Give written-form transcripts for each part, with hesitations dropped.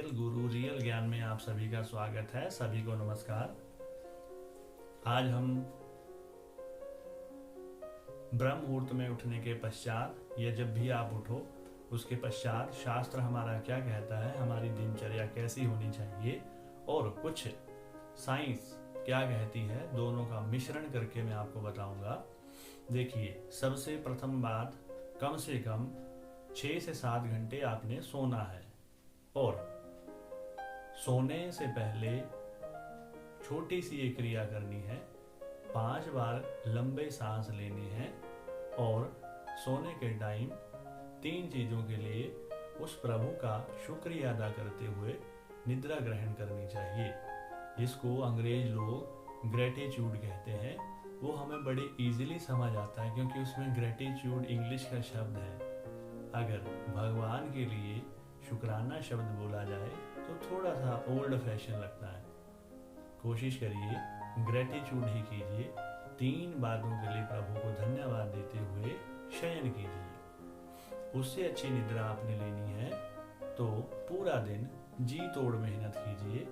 Real गुरु real ज्ञान में आप सभी का स्वागत है। सभी को नमस्कार। आज हम ब्रह्म मुहूर्त में उठने के पश्चात या जब भी आप उठो उसके पश्चात शास्त्र हमारा क्या कहता है, हमारी दिनचर्या कैसी होनी चाहिए और कुछ साइंस क्या कहती है, दोनों का मिश्रण करके मैं आपको बताऊंगा। देखिए, सबसे प्रथम बात, कम से कम 6 से 7 घंटे आपने सोना है और सोने से पहले छोटी सी एक क्रिया करनी है। 5 बार लंबे सांस लेने हैं और सोने के टाइम 3 चीजों के लिए उस प्रभु का शुक्रिया अदा करते हुए निद्रा ग्रहण करनी चाहिए, जिसको अंग्रेज लोग ग्रेटिट्यूड कहते हैं। वो हमें बड़े इजीली समझ आता है क्योंकि उसमें ग्रेटिट्यूड इंग्लिश का शब्द है। अगर भगवान के लिए शुक्राना शब्द बोला जाए तो थोड़ा सा ओल्ड फैशन लगता है। कोशिश करिए, ग्रेटिट्यूड ही कीजिए। 3 बातों के लिए प्रभु को धन्यवाद देते हुए शयन कीजिए। उससे अच्छी निद्रा आपने लेनी है तो पूरा दिन जी तोड़ मेहनत कीजिए।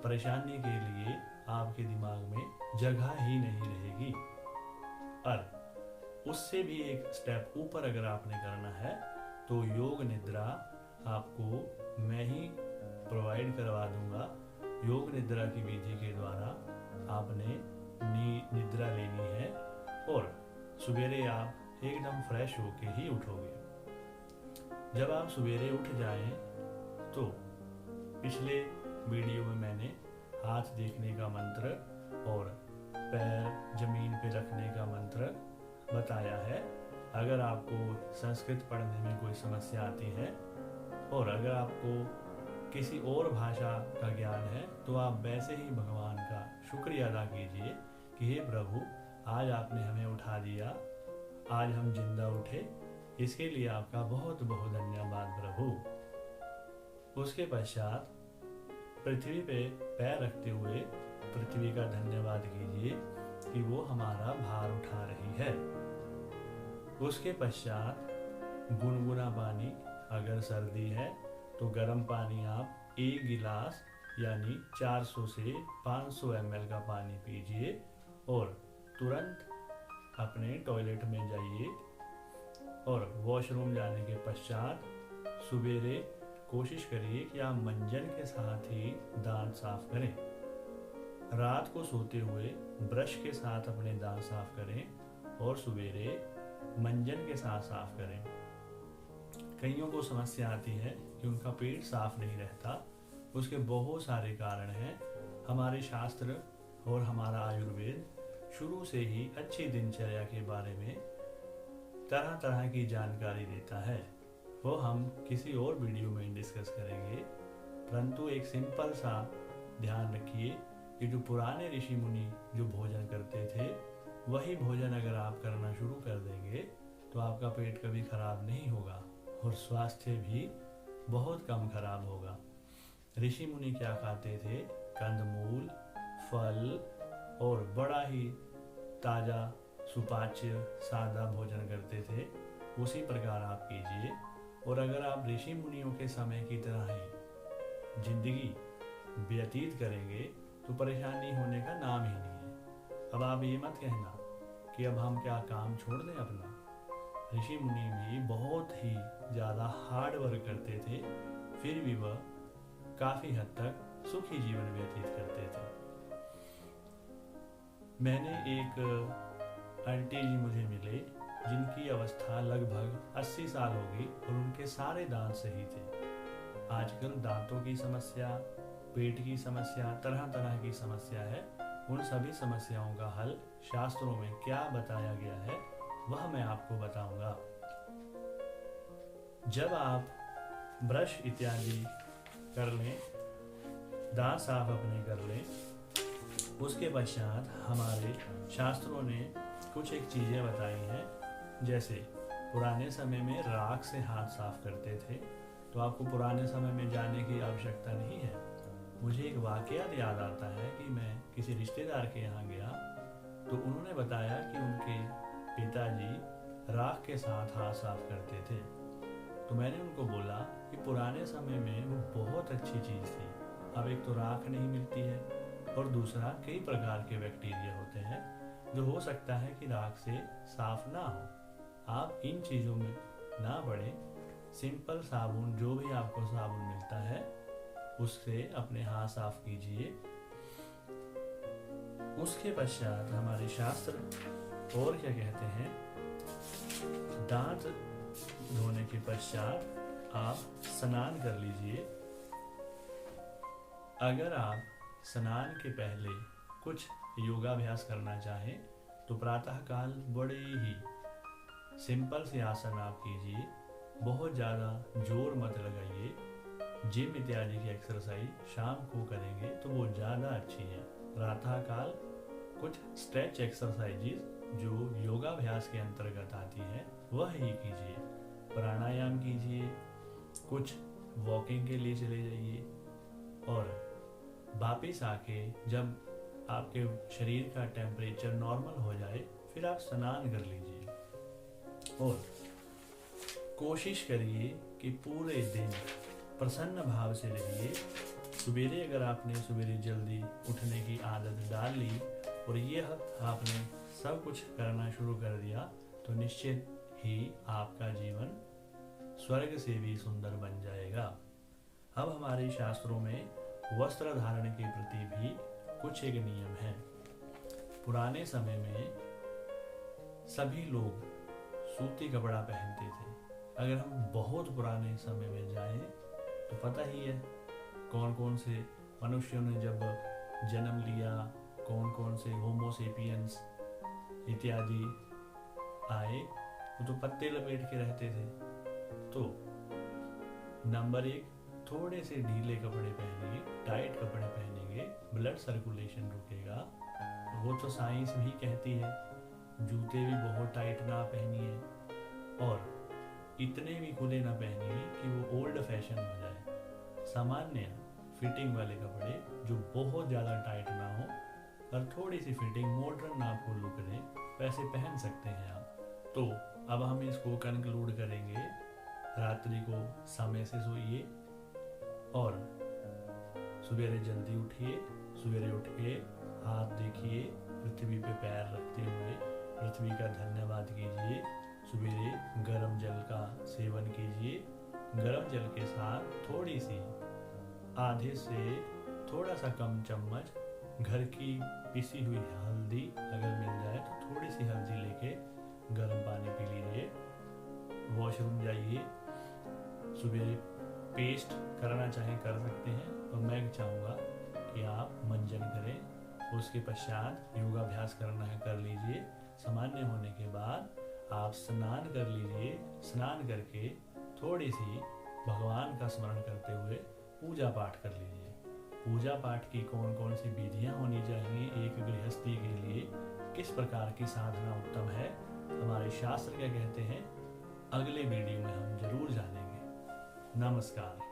परेशानी के लिए आपके दिमाग में जगह ही नहीं रहेगी। और उससे भी एक स्टेप ऊपर अगर आपने करना है तो योग निद्रा आपको मैं ही प्रोवाइड करवा दूंगा। योग निद्रा की विधि के द्वारा आपने निद्रा लेनी है और सवेरे आप एकदम फ्रेश होके ही उठोगे। जब आप सवेरे उठ जाएं तो पिछले वीडियो में मैंने हाथ देखने का मंत्र और पैर जमीन पे रखने का मंत्र बताया है। अगर आपको संस्कृत पढ़ने में कोई समस्या आती है और अगर आपको किसी और भाषा का ज्ञान है तो आप वैसे ही भगवान का शुक्रिया अदा कीजिए कि हे प्रभु, आज आपने हमें उठा दिया, आज हम जिंदा उठे, इसके लिए आपका बहुत बहुत धन्यवाद प्रभु। उसके पश्चात पृथ्वी पे पैर रखते हुए पृथ्वी का धन्यवाद कीजिए कि वो हमारा भार उठा रही है। उसके पश्चात गुनगुना पानी, अगर सर्दी है तो गर्म पानी आप 1 गिलास यानी 400 से 500 ml का पानी पीजिए और तुरंत अपने टॉयलेट में जाइए और वॉशरूम जाने के पश्चात सवेरे कोशिश करिए कि आप मंजन के साथ ही दांत साफ करें। रात को सोते हुए ब्रश के साथ अपने दांत साफ करें और सवेरे मंजन के साथ साफ करें। कईयों को समस्या आती है कि उनका पेट साफ नहीं रहता। उसके बहुत सारे कारण हैं। हमारे शास्त्र और हमारा आयुर्वेद शुरू से ही अच्छी दिनचर्या के बारे में तरह तरह की जानकारी देता है। वो हम किसी और वीडियो में डिस्कस करेंगे, परंतु एक सिंपल सा ध्यान रखिए कि जो पुराने ऋषि मुनि जो भोजन करते थे वही भोजन अगर आप करना शुरू कर देंगे तो आपका पेट कभी खराब नहीं होगा और स्वास्थ्य भी बहुत कम खराब होगा। ऋषि मुनि क्या खाते थे? कंदमूल, फल और बड़ा ही ताजा सुपाच्य सादा भोजन करते थे। उसी प्रकार आप कीजिए और अगर आप ऋषि मुनियों के समय की तरह ही जिंदगी व्यतीत करेंगे तो परेशानी होने का नाम ही नहीं है। अब आप ये मत कहना कि अब हम क्या काम छोड़ दें अपना। ऋषि मुनि भी बहुत ही ज़्यादा हार्ड वर्क करते थे, फिर भी वह काफ़ी हद तक सुखी जीवन व्यतीत करते थे। मैंने एक आंटी जी मुझे मिले जिनकी अवस्था लगभग 80 साल हो गई और उनके सारे दांत सही थे। आजकल दांतों की समस्या, पेट की समस्या, तरह तरह की समस्या है। उन सभी समस्याओं का हल शास्त्रों में क्या बताया गया है वह मैं आपको बताऊंगा। जब आप ब्रश इत्यादि कर लें, दांत साफ अपने कर लें, उसके पश्चात हमारे शास्त्रों ने कुछ एक चीज़ें बताई हैं। जैसे पुराने समय में राख से हाथ साफ करते थे, तो आपको पुराने समय में जाने की आवश्यकता नहीं है। मुझे एक वाकया याद आता है कि मैं किसी रिश्तेदार के यहाँ गया तो उन्होंने बताया कि उनके पिताजी राख के साथ हाथ साफ करते थे। तो मैंने उनको बोला कि पुराने समय में वो बहुत बहुत अच्छी चीज़ थी। अब एक तो राख नहीं मिलती है और दूसरा कई प्रकार के बैक्टीरिया होते हैं जो हो सकता है कि राख से साफ ना हो। आप इन चीज़ों में ना पड़े। सिंपल साबुन, जो भी आपको साबुन मिलता है उससे अपने हाथ साफ कीजिए। उसके पश्चात हमारे शास्त्र और क्या कहते हैं, दांत धोने के पश्चात आप स्नान कर लीजिए। अगर आप स्नान के पहले कुछ योगाभ्यास करना चाहें तो प्रातःकाल बड़े ही सिंपल से आसन आप कीजिए। बहुत ज़्यादा जोर मत लगाइए। जिम इत्यादि की एक्सरसाइज शाम को करेंगे तो वो ज़्यादा अच्छी है। प्रातःकाल कुछ स्ट्रेच एक्सरसाइजेस जो योगाभ्यास के अंतर्गत आती है वह ही कीजिए। प्राणायाम कीजिए, कुछ वॉकिंग के लिए चले जाइए और वापस आके जब आपके शरीर का टेम्परेचर नॉर्मल हो जाए फिर आप स्नान कर लीजिए। और कोशिश करिए कि पूरे दिन प्रसन्न भाव से रहिए। सवेरे अगर आपने सवेरे जल्दी उठने की आदत डाल ली और ये आपने सब कुछ करना शुरू कर दिया तो निश्चित ही आपका जीवन स्वर्ग से भी सुंदर बन जाएगा। अब हमारे शास्त्रों में वस्त्र धारण के प्रति भी कुछ एक नियम है। पुराने समय में सभी लोग सूती कपड़ा पहनते थे। अगर हम बहुत पुराने समय में जाएं तो पता ही है कौन कौन से मनुष्यों ने जब जन्म लिया, कौन कौन से होमोसेपियंस इत्यादि आए, वो तो पत्ते लपेट के रहते थे। तो नंबर 1, थोड़े से ढीले कपड़े पहनिए, टाइट कपड़े पहनेंगे, ब्लड सर्कुलेशन रुकेगा। वो तो साइंस भी कहती है। जूते भी बहुत टाइट ना पहनिए और इतने भी खुले ना पहनिए कि वो ओल्ड फैशन हो जाए। सामान्य फिटिंग वाले कपड़े जो बहुत ज़्यादा टाइट ना हो और थोड़ी सी फिटिंग मॉडर्न आपको लुक दे, वैसे पहन सकते हैं आप। तो अब हम इसको कंक्लूड करेंगे। रात्रि को समय से सोइए और सवेरे जल्दी उठिए। सवेरे उठ के हाथ देखिए, पृथ्वी पे पैर रखते हुए पृथ्वी का धन्यवाद कीजिए। सवेरे गर्म जल का सेवन कीजिए। गर्म जल के साथ थोड़ी सी, आधे से थोड़ा सा कम चम्मच घर की पिसी हुई हल्दी अगर मिल जाए तो थोड़ी सी हल्दी लेके गर्म पानी पी लीजिए। वॉशरूम जाइए। सवेरे पेस्ट करना चाहें कर सकते हैं, और मैं चाहूँगा कि आप मंजन करें। उसके पश्चात योगाभ्यास करना है कर लीजिए। सामान्य होने के बाद आप स्नान कर लीजिए। स्नान करके थोड़ी सी भगवान का स्मरण करते हुए पूजा पाठ कर लीजिए। पूजा पाठ की कौन कौन सी विधियाँ होनी चाहिए एक गृहस्थी के लिए, किस प्रकार की साधना उत्तम है, हमारे शास्त्र क्या कहते हैं, अगले वीडियो में हम जरूर जानेंगे। नमस्कार।